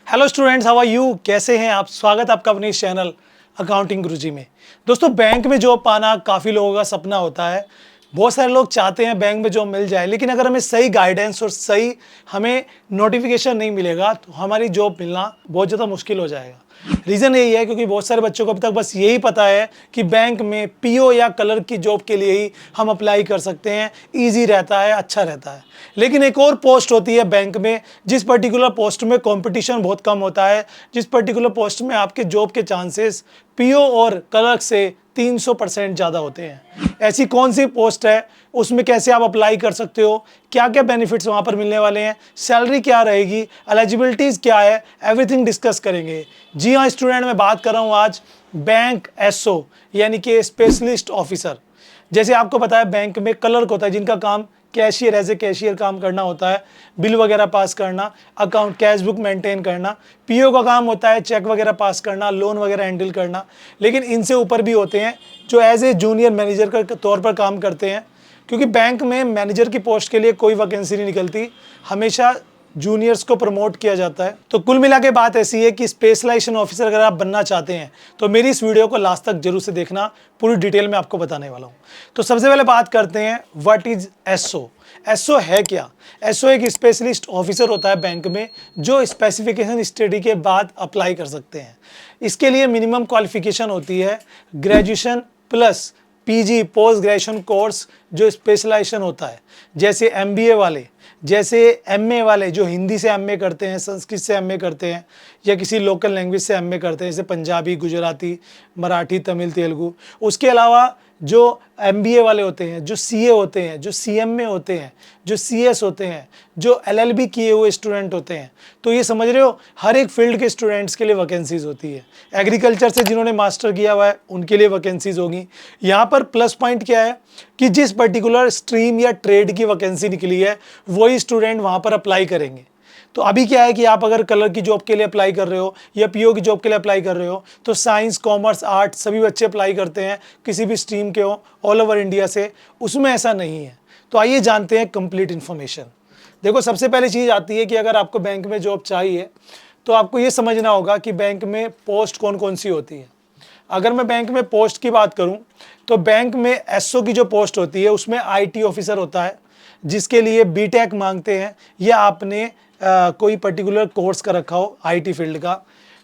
Hello students, how are you? कैसे हैं आप? स्वागत आपका अपने इस चैनल अकाउंटिंग गुरुजी में। दोस्तों, बैंक में जॉब पाना काफ़ी लोगों का सपना होता है। बहुत सारे लोग चाहते हैं बैंक में जॉब मिल जाए, लेकिन अगर हमें सही गाइडेंस और सही हमें नोटिफिकेशन नहीं मिलेगा तो हमारी जॉब मिलना बहुत ज़्यादा मुश्किल हो जाएगा। रीज़न यही है क्योंकि बहुत सारे बच्चों को अब तक बस यही पता है कि बैंक में पीओ या कलर की जॉब के लिए ही हम अप्लाई कर सकते हैं, ईजी रहता है, अच्छा रहता है। लेकिन एक और पोस्ट होती है बैंक में, जिस पर्टिकुलर पोस्ट में कंपटीशन बहुत कम होता है, जिस पर्टिकुलर पोस्ट में आपके जॉब के चांसेस पीओ और क्लर्क से 300% ज़्यादा होते हैं। ऐसी कौन सी पोस्ट है, उसमें कैसे आप अप्लाई कर सकते हो, क्या क्या बेनिफिट्स वहाँ पर मिलने वाले हैं, सैलरी क्या रहेगी, एलिजिबिलिटीज़ क्या है, एवरीथिंग डिस्कस करेंगे। जी हाँ स्टूडेंट, मैं बात कर रहा हूँ आज बैंक एसओ यानी कि स्पेशलिस्ट ऑफिसर। जैसे आपको पता है बैंक में क्लर्क होता है जिनका काम कैशियर, एज ए कैशियर काम करना होता है, बिल वगैरह पास करना, अकाउंट कैश बुक मेंटेन करना। पीओ का काम होता है चेक वगैरह पास करना, लोन वगैरह हैंडल करना। लेकिन इनसे ऊपर भी होते हैं जो एज ए जूनियर मैनेजर के तौर पर काम करते हैं, क्योंकि बैंक में मैनेजर की पोस्ट के लिए कोई वैकेंसी नहीं निकलती, हमेशा जूनियर्स को प्रमोट किया जाता है। तो कुल मिला के बात ऐसी है कि स्पेशलाइजेशन ऑफिसर अगर आप बनना चाहते हैं तो मेरी इस वीडियो को लास्ट तक जरूर से देखना, पूरी डिटेल में आपको बताने वाला हूँ। तो सबसे पहले बात करते हैं व्हाट इज एसओ। एसओ है क्या? एसओ एक स्पेशलिस्ट ऑफिसर होता है बैंक में जो स्पेसिफिकेशन स्टडी के बाद अप्लाई कर सकते हैं। इसके लिए मिनिमम क्वालिफिकेशन होती है graduation plus PG post graduation course जो स्पेशलाइजेशन होता है, जैसे एमबीए वाले, जैसे एमए वाले जो हिंदी से एमए करते हैं, संस्कृत से एमए करते हैं, या किसी लोकल लैंग्वेज से एमए करते हैं जैसे पंजाबी, गुजराती, मराठी, तमिल, तेलुगु। उसके अलावा जो एमबीए वाले होते हैं, जो सीए होते हैं, जो सीएमए होते हैं, जो सीएस होते हैं, जो एलएलबी किए हुए स्टूडेंट होते हैं। तो ये समझ रहे हो, हर एक फील्ड के स्टूडेंट्स के लिए वैकेंसीज होती है। एग्रीकल्चर से जिन्होंने मास्टर किया हुआ है उनके लिए वैकेंसीज होगी। यहाँ पर प्लस पॉइंट क्या है कि जिस पर्टिकुलर स्ट्रीम या ट्रेड की वैकेंसी निकली है वही स्टूडेंट वहाँ पर अप्लाई करेंगे। तो अभी क्या है कि आप अगर कलर की जॉब के लिए अप्लाई कर रहे हो या पीओ की जॉब के लिए अप्लाई कर रहे हो तो साइंस, कॉमर्स, आर्ट्स सभी बच्चे अप्लाई करते हैं, किसी भी स्ट्रीम के हो, ऑल ओवर इंडिया से। उसमें ऐसा नहीं है। तो आइए जानते हैं कंप्लीट इन्फॉर्मेशन। देखो, सबसे पहली चीज़ आती है कि अगर आपको बैंक में जॉब चाहिए तो आपको ये समझना होगा कि बैंक में पोस्ट कौन कौन सी होती है। अगर मैं बैंक में पोस्ट की बात करूं तो बैंक में एसओ की जो पोस्ट होती है उसमें आईटी ऑफिसर होता है, जिसके लिए बीटेक मांगते हैं, या आपने कोई पर्टिकुलर कोर्स का रखा हो आईटी फील्ड का।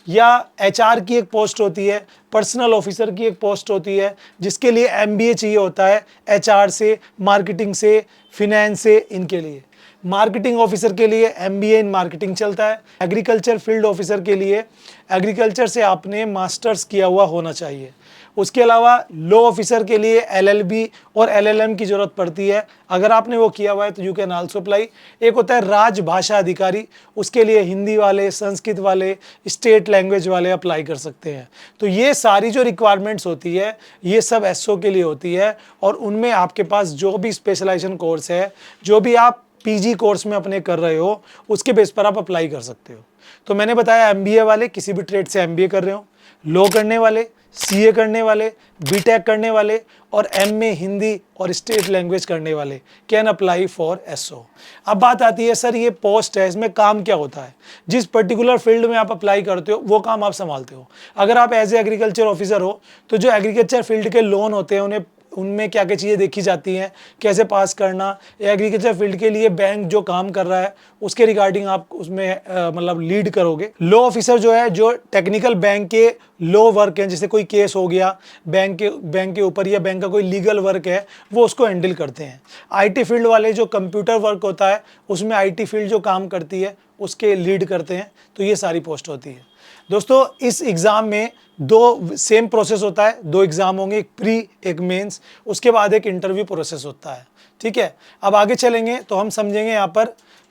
या एचआर की एक पोस्ट होती है, पर्सनल ऑफिसर की एक पोस्ट होती है जिसके लिए एमबीए चाहिए होता है, एचआर से, मार्केटिंग से, फिनेंस से। इनके लिए मार्केटिंग ऑफिसर के लिए एमबीए इन मार्केटिंग चलता है। एग्रीकल्चर फील्ड ऑफिसर के लिए एग्रीकल्चर से आपने मास्टर्स किया हुआ होना चाहिए। उसके अलावा लॉ ऑफिसर के लिए एलएलबी और एलएलएम की ज़रूरत पड़ती है। अगर आपने वो किया हुआ है तो यू कैन आल्सो अप्लाई। एक होता है राजभाषा अधिकारी, उसके लिए हिंदी वाले, संस्कृत वाले, स्टेट लैंग्वेज वाले अप्लाई कर सकते हैं। तो ये सारी जो रिक्वायरमेंट्स होती है ये सब एसओ के लिए होती है, और उनमें आपके पास जो भी स्पेशलाइजेशन कोर्स है, जो भी आप पीजी कोर्स में अपने कर रहे हो, उसके बेस पर आप अप्लाई कर सकते हो। तो मैंने बताया एमबीए वाले, किसी भी ट्रेड से एमबीए कर रहे हो, लॉ करने वाले, सीए करने वाले, बीटेक करने वाले, और एमए हिंदी और स्टेट लैंग्वेज करने वाले कैन अप्लाई फॉर एसओ। अब बात आती है, सर ये पोस्ट है, इसमें काम क्या होता है? जिस पर्टिकुलर फील्ड में आप अप्लाई करते हो वो काम आप संभालते हो। अगर आप एज ए एग्रीकल्चर ऑफिसर हो तो जो एग्रीकल्चर फील्ड के लोन होते हैं उन्हें उनमें क्या क्या चीज़ें देखी जाती हैं, कैसे पास करना। एग्रीकल्चर फील्ड के लिए बैंक जो काम कर रहा है उसके रिगार्डिंग आप उसमें मतलब लीड करोगे। लॉ ऑफिसर जो है, जो टेक्निकल बैंक के लॉ वर्क हैं, जैसे कोई केस हो गया बैंक के ऊपर, या बैंक का कोई लीगल वर्क है, वो उसको हैंडल करते हैं। आईटी फील्ड वाले जो कंप्यूटर वर्क होता है उसमें आईटी फील्ड जो काम करती है उसके लीड करते हैं। तो ये सारी पोस्ट होती है। दोस्तों, इस एग्ज़ाम में दो सेम प्रोसेस होता है, दो एग्ज़ाम होंगे, एक प्री एक मेंस, उसके बाद एक इंटरव्यू प्रोसेस होता है। ठीक है, अब आगे चलेंगे तो हम समझेंगे यहाँ पर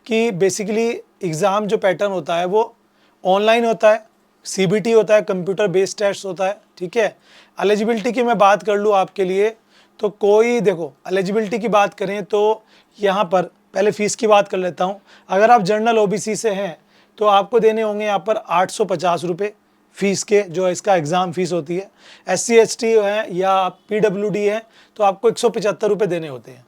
कि बेसिकली एग्ज़ाम जो पैटर्न होता है वो ऑनलाइन होता है, सीबीटी होता है, कंप्यूटर बेस्ड टेस्ट होता है। ठीक है, एलिजिबिलिटी की मैं बात कर लूँ आपके लिए तो कोई, देखो एलिजिबिलिटी की बात करें तो यहाँ पर पहले फ़ीस की बात कर लेता हूँ। अगर आप जनरल ओबीसी से हैं तो आपको देने होंगे यहाँ पर 850 रुपये फीस के, जो इसका एग्ज़ाम फीस होती है। SC ST है या PWD है तो आपको 175 रुपये देने होते हैं।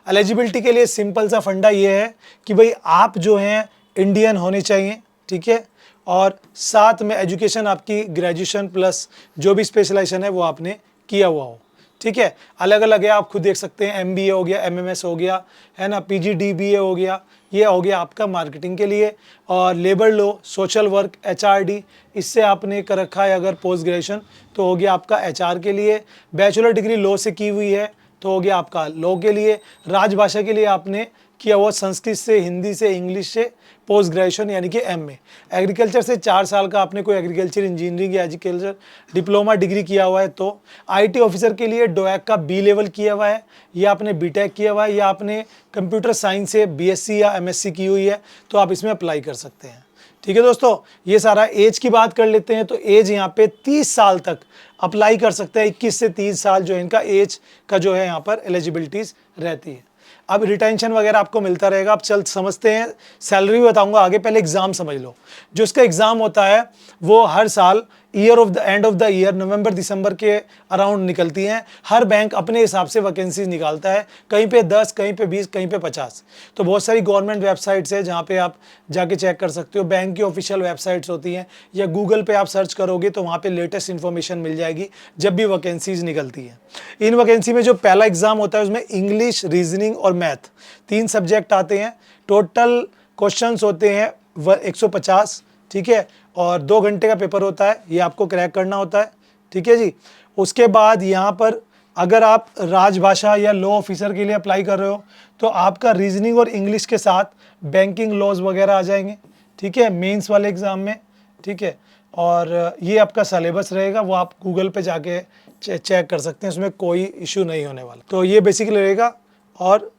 एलिजिबिलिटी के लिए सिंपल सा फंडा ये है कि भाई आप जो हैं इंडियन होने चाहिए, ठीक है, और साथ में एजुकेशन आपकी ग्रेजुएशन प्लस जो भी स्पेशलाइजेशन है वो आपने किया हुआ हो। ठीक है, अलग अलग है, आप खुद देख सकते हैं। MBA हो गया, MMS हो गया, है ना, PGDBA हो गया, ये हो गया आपका मार्केटिंग के लिए। और labour law, social work, HRD, इससे आपने कर रखा है अगर पोस्ट ग्रेजुएशन तो हो गया आपका HR के लिए। बैचलर डिग्री लॉ से की हुई है तो हो गया आपका लॉ के लिए। राजभाषा के लिए आपने किया हुआ संस्कृत से, हिंदी से, इंग्लिश से पोस्ट ग्रेजुएशन यानी कि MA। एग्रीकल्चर से 4 साल का आपने कोई एग्रीकल्चर इंजीनियरिंग या एग्रीकल्चर डिप्लोमा डिग्री किया हुआ है तो। IT ऑफिसर के लिए डोएक का B लेवल किया हुआ है, या आपने BTech किया हुआ है, या आपने कंप्यूटर साइंस से BSc या MSc की हुई है तो आप इसमें अप्लाई कर सकते हैं। ठीक है दोस्तों, ये सारा। एज की बात कर लेते हैं तो एज यहाँ पे 30 साल तक अप्लाई कर सकते हैं। 21 से 30 साल जो है इनका एज का जो है यहाँ पर एलिजिबिलिटीज रहती है। अब रिटेंशन वगैरह आपको मिलता रहेगा। अब चल समझते हैं, सैलरी भी बताऊंगा आगे, पहले एग्जाम समझ लो। जो इसका एग्जाम होता है वो हर साल एंड ऑफ द ईयर नवंबर दिसंबर के अराउंड निकलती हैं। हर बैंक अपने हिसाब से वैकेंसीज निकालता है, कहीं पे 10, कहीं पे 20, कहीं पे 50। तो बहुत सारी गवर्नमेंट वेबसाइट्स है जहाँ पे आप जाके चेक कर सकते हो। बैंक की ऑफिशियल वेबसाइट्स होती हैं, या गूगल पे आप सर्च करोगे तो वहाँ पे लेटेस्ट इन्फॉर्मेशन मिल जाएगी जब भी वैकेंसीज निकलती हैं। इन वैकेंसी में जो पहला एग्जाम होता है उसमें इंग्लिश, रीजनिंग और मैथ 3 सब्जेक्ट आते हैं। टोटल क्वेश्चंस होते हैं 150, ठीक है, और 2 घंटे का पेपर होता है, ये आपको क्रैक करना होता है। ठीक है जी। उसके बाद यहाँ पर अगर आप राजभाषा या लॉ ऑफिसर के लिए अप्लाई कर रहे हो तो आपका रीजनिंग और इंग्लिश के साथ बैंकिंग लॉज वगैरह आ जाएंगे। ठीक है, मेंस वाले एग्ज़ाम में। ठीक है, और ये आपका सिलेबस रहेगा, वो आप गूगल पे जाके चेक कर सकते हैं, उसमें कोई इशू नहीं होने वाला। तो ये बेसिकली रहेगा। और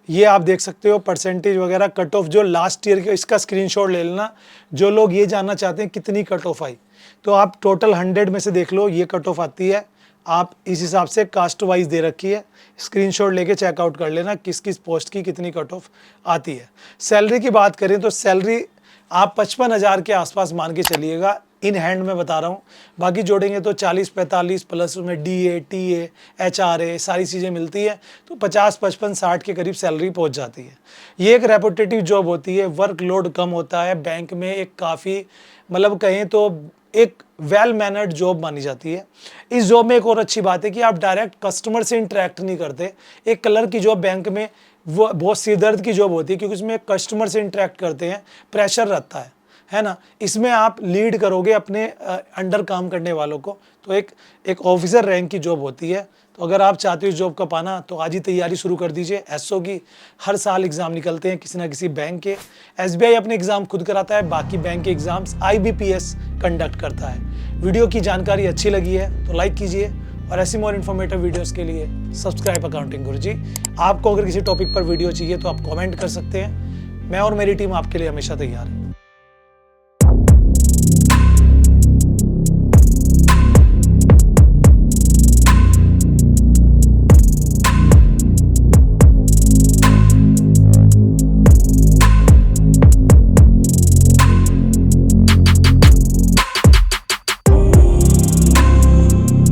ये आप देख सकते हो परसेंटेज वगैरह, कट ऑफ जो लास्ट ईयर के, इसका स्क्रीनशॉट ले लेना। जो लोग ये जानना चाहते हैं कितनी कट ऑफ आई, तो आप टोटल 100 में से देख लो ये कट ऑफ आती है। आप इस हिसाब से कास्ट वाइज दे रखी है, स्क्रीनशॉट लेके चेकआउट कर लेना किस किस पोस्ट की कितनी कट ऑफ आती है। सैलरी की बात करें तो सैलरी आप 55,000 के आसपास मान के चलिएगा, इन हैंड में बता रहा हूँ। बाकी जोड़ेंगे तो 40-45 प्लस उसमें DA, TA, HRA सारी चीज़ें मिलती है, तो 50, 55, 60 के करीब सैलरी पहुँच जाती है। ये एक रेपुटेटिव जॉब होती है, वर्कलोड कम होता है, बैंक में एक काफ़ी मतलब कहें तो एक वेल मैनर्ड जॉब मानी जाती है। इस जॉब में एक और अच्छी बात है कि आप डायरेक्ट कस्टमर से इंटरेक्ट नहीं करते। एक कलर की जॉब बैंक में वो बहुत सिरदर्द की जॉब होती है, क्योंकि उसमें कस्टमर से इंटरेक्ट करते हैं, प्रेशर रहता है ना। इसमें आप लीड करोगे अपने अंडर काम करने वालों को, तो एक ऑफिसर रैंक की जॉब होती है। तो अगर आप चाहते हो इस जॉब का पाना तो आज ही तैयारी शुरू कर दीजिए। SO की हर साल एग्ज़ाम निकलते हैं किसी ना किसी बैंक के। SBI अपने एग्ज़ाम खुद कराता है, बाकी बैंक के एग्ज़ाम्स IBPS कंडक्ट करता है। वीडियो की जानकारी अच्छी लगी है तो लाइक कीजिए, और ऐसी मोर इन्फॉर्मेटिव वीडियोस के लिए सब्सक्राइब अकाउंटिंग गुरुजी। आपको अगर किसी टॉपिक पर वीडियो चाहिए तो आप कमेंट कर सकते हैं, मैं और मेरी टीम आपके लिए हमेशा तैयार है।